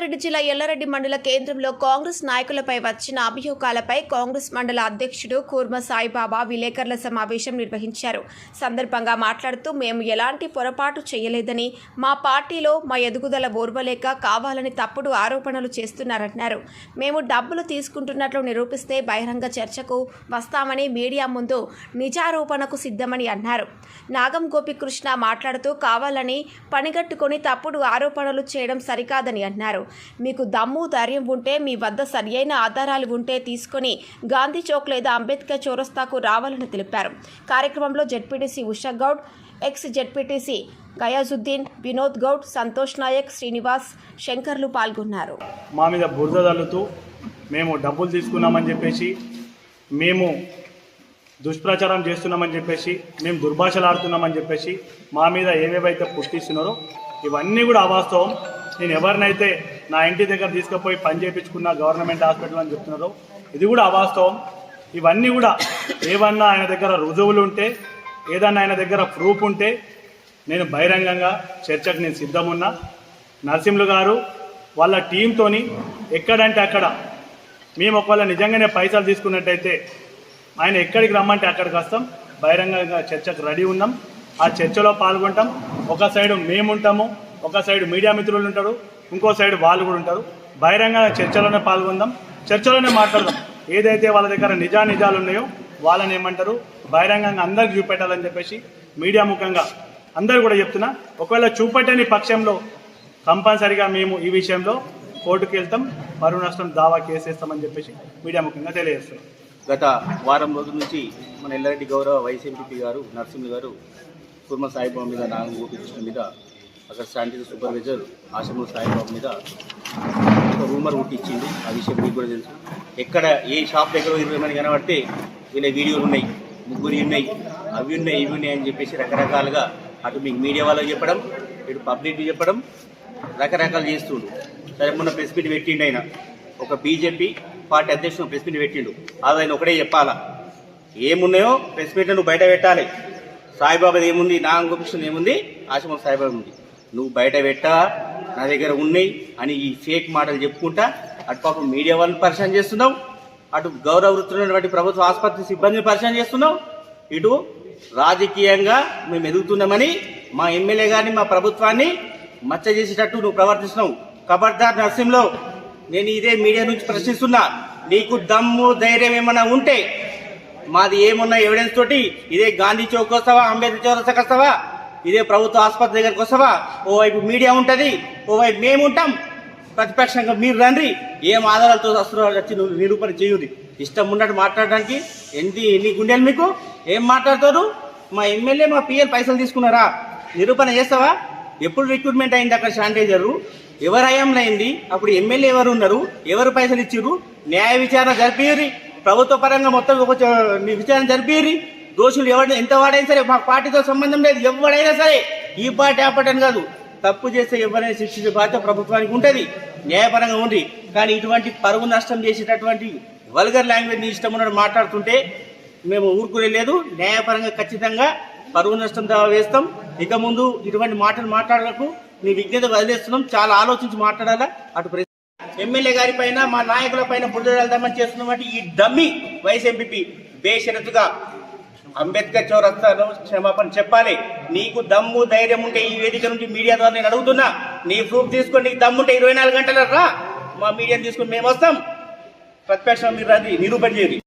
రంగారెడ్డి జిల్లా ఎల్లారెడ్డి మండల కేంద్రంలో కాంగ్రెస్ నాయకులపై వచ్చిన అభియోగాలపై కాంగ్రెస్ మండల అధ్యక్షుడు కూర్మ సాయిబాబా విలేకరుల సమావేశం నిర్వహించారు. సందర్భంగా మాట్లాడుతూ మేము ఎలాంటి పొరపాటు చేయలేదని, మా పార్టీలో మా ఎదుగుదల ఓర్వలేక కావాలని తప్పుడు ఆరోపణలు చేస్తున్నారన్నారు. మేము డబ్బులు తీసుకుంటున్నట్లు నిరూపిస్తే బహిరంగ చర్చకు వస్తామని, మీడియా ముందు నిజారోపణకు సిద్ధమని అన్నారు. నాగం గోపికృష్ణ మాట్లాడుతూ కావాలని పనిగట్టుకొని తప్పుడు ఆరోపణలు చేయడం సరికాదని అన్నారు. మీకు దమ్ము ధైర్యం ఉంటే, మీ వద్ద సరియైన ఆధారాలు ఉంటే తీసుకొని గాంధీ చౌక్ లేదా అంబేద్కర్ చౌరస్తాకు రావాలని తెలిపారు. కార్యక్రమంలో ZPTC Usha Goud, ex ZPTC Gayazuddin, Vinod Goud, Santosh Nayak, Srinivas, శంకర్లు పాల్గొన్నారు. మా మీద బురద తల్లుతూ మేము డబ్బులు తీసుకున్నామని చెప్పేసి, మేము దుష్ప్రచారం చేస్తున్నామని చెప్పేసి, మేము దుర్భాషలాడుతున్నామని చెప్పేసి మా మీద ఏవేవైతే పుట్టిస్తున్నారో ఇవన్నీ కూడా అవాస్తవం. నేను ఎవరినైతే నా ఇంటి దగ్గర తీసుకుపోయి పని చేయించుకున్న గవర్నమెంట్ హాస్పిటల్ అని చెప్తున్నారో ఇది కూడా అవాస్తవం. ఇవన్నీ కూడా ఏమన్నా ఆయన దగ్గర రుజువులు ఉంటే, ఏదన్నా ఆయన దగ్గర ప్రూఫ్ ఉంటే నేను బహిరంగంగా చర్చకు నేను సిద్ధమున్నా. నరసింహులు గారు వాళ్ళ టీంతోని ఎక్కడంటే అక్కడ, మేము ఒకవేళ నిజంగానే పైసలు తీసుకున్నట్టయితే ఆయన ఎక్కడికి రమ్మంటే అక్కడికి వస్తాం. బహిరంగంగా చర్చకు రెడీ ఉన్నాం. ఆ చర్చలో పాల్గొంటాం. ఒక సైడు మేముంటాము, ఒక సైడు మీడియా మిత్రులు ఉంటారు, ఇంకో సైడు వాళ్ళు కూడా ఉంటారు. బహిరంగ చర్చలోనే పాల్గొందాం, చర్చలోనే మాట్లాడదాం. ఏదైతే వాళ్ళ దగ్గర నిజాలు ఉన్నాయో వాళ్ళని ఏమంటారు బహిరంగంగా అందరికి చూపెట్టాలని చెప్పేసి మీడియా ముఖంగా అందరూ కూడా చెప్తున్నా. ఒకవేళ చూపెట్టని పక్షంలో కంపల్సరిగా మేము ఈ విషయంలో కోర్టుకు వెళ్తాం, పరువు నష్టం దావా కేసేస్తామని చెప్పేసి మీడియా ముఖంగా తెలియజేస్తున్నాం. గత వారం రోజుల నుంచి మన ఎల్లారెడ్డి గౌరవ వైస్ ఎంపీ గారు నరసింహులు గారు కుర్మ సాయిబాబా మీద, నాగం గోపికృష్ణ మీద, అక్కడ శానిటరీ సూపర్వైజర్ ఆశమూల సాయిబాబా మీద ఒక రూమర్ పుట్టించింది. ఆ విషయం మీకు కూడా తెలుసు. ఎక్కడ ఏ షాప్ దగ్గర 20 మంది కనబడితే వీళ్ళ వీడియోలు ఉన్నాయి, ముగ్గురు ఉన్నాయి, అవి ఉన్నాయి, ఇవి ఉన్నాయి అని చెప్పేసి రకరకాలుగా అటు మీకు మీడియా వాళ్ళకి చెప్పడం, ఇటు పబ్లిక్ చెప్పడం, రకరకాలు చేస్తుండు. సరే, మొన్న ప్రెస్ మీట్ పెట్టిండు ఆయన, ఒక బీజేపీ పార్టీ అధ్యక్షుడు ప్రెస్ మీట్ పెట్టిండు. అది ఆయన ఒకటే చెప్పాలా, ఏమున్నాయో ప్రెస్ మీట్ నువ్వు బయట పెట్టాలి. సాయిబాబాది ఏముంది, నాగం గోపికృష్ణ ఏముంది, ఆశమూల సాయిబాబా ఉంది, నువ్వు బయట పెట్టా, నా దగ్గర ఉన్నాయి అని ఈ ఫేక్ మాటలు చెప్పుకుంటా అటు పాపం మీడియా వాళ్ళని పరిచయం చేస్తున్నావు, అటు గౌరవ వృత్తున్నటువంటి ప్రభుత్వ ఆసుపత్రి సిబ్బందిని పరిచయం చేస్తున్నావు, ఇటు రాజకీయంగా మేము ఎదుగుతున్నామని మా ఎమ్మెల్యే గారిని, మా ప్రభుత్వాన్ని మచ్చ చేసేటట్టు నువ్వు ప్రవర్తిస్తున్నావు. ఖబర్దార్ నరసింహులు, నేను ఇదే మీడియా నుంచి ప్రశ్నిస్తున్నా. నీకు దమ్ము ధైర్యం ఏమన్నా ఉంటే, మాది ఏమున్నా ఎవిడెన్స్ తోటి ఇదే గాంధీ చౌక్ వస్తావా, అంబేద్కర్ చౌరస్తాకి వస్తావా, ఇదే ప్రభుత్వ ఆసుపత్రి దగ్గరకు వస్తావా, ఓవైపు మీడియా ఉంటుంది, ఓవైపు మేము ఉంటాం, ప్రతిపక్షంగా మీరు రండి, ఏం ఆధారాలతో వస్తున్నారు వచ్చి నువ్వు నిరూపణ చేయుది. ఇష్టం ఉన్నట్టు మాట్లాడడానికి ఎన్ని గుండెలు మీకు, ఏం మాట్లాడతారు? మా ఎమ్మెల్యే మా పిఎల్ పైసలు తీసుకున్నారా, నిరూపణ చేస్తావా? ఎప్పుడు రిక్రూట్మెంట్ అయింది అక్కడ శానిటైజరు, ఎవరు హయాంలో అయింది, అప్పుడు ఎమ్మెల్యే ఎవరు ఉన్నారు, ఎవరు పైసలు ఇచ్చిర్రు, న్యాయ విచారణ జరిపిరి, ప్రభుత్వ పరంగా మొత్తం విచారణ జరిపిరి. దోషులు ఎవరు ఎంత వాడైనా సరే, మా పార్టీతో సంబంధం లేదు, ఎవడైనా సరే, ఈ పార్టీ ఆ పార్టీ అని కాదు, తప్పు చేస్తే ఎవరైనా శిక్షించే బాధ్యత ప్రభుత్వానికి ఉంటుంది, న్యాయపరంగా ఉంది. కానీ ఇటువంటి పరువు నష్టం చేసేటటువంటి వల్గర్ లాంగ్వేజ్ ని ఇష్టం ఉన్నట్టు మాట్లాడుతుంటే మేము ఊరుకునే లేదు. న్యాయపరంగా ఖచ్చితంగా పరువు నష్టం వేస్తాం. ఇక ముందు ఇటువంటి మాటలు మాట్లాడలకు నీ విజ్ఞత వదిలేస్తున్నాం. చాలా ఆలోచించి మాట్లాడాలా. అటు ఎమ్మెల్యే గారి పైన, మా నాయకుల పైన బురదమని చేస్తున్నటువంటి ఈ డమ్మి వైస్ ఎంపీ బేషరతుగా అంబేద్కర్ చౌరస్తాలో క్షమాపణ చెప్పాలి. నీకు దమ్ము ధైర్యం ఉంటే ఈ వేదిక నుంచి మీడియా ద్వారా నేను అడుగుతున్నా, నీ ప్రూఫ్ తీసుకొని నీకు దమ్ముంటే 24 గంటల రా, మా మీడియాని తీసుకొని మేము వస్తాం, ప్రతిపక్షం మీరు రండి, నిరూపణ చేయండి.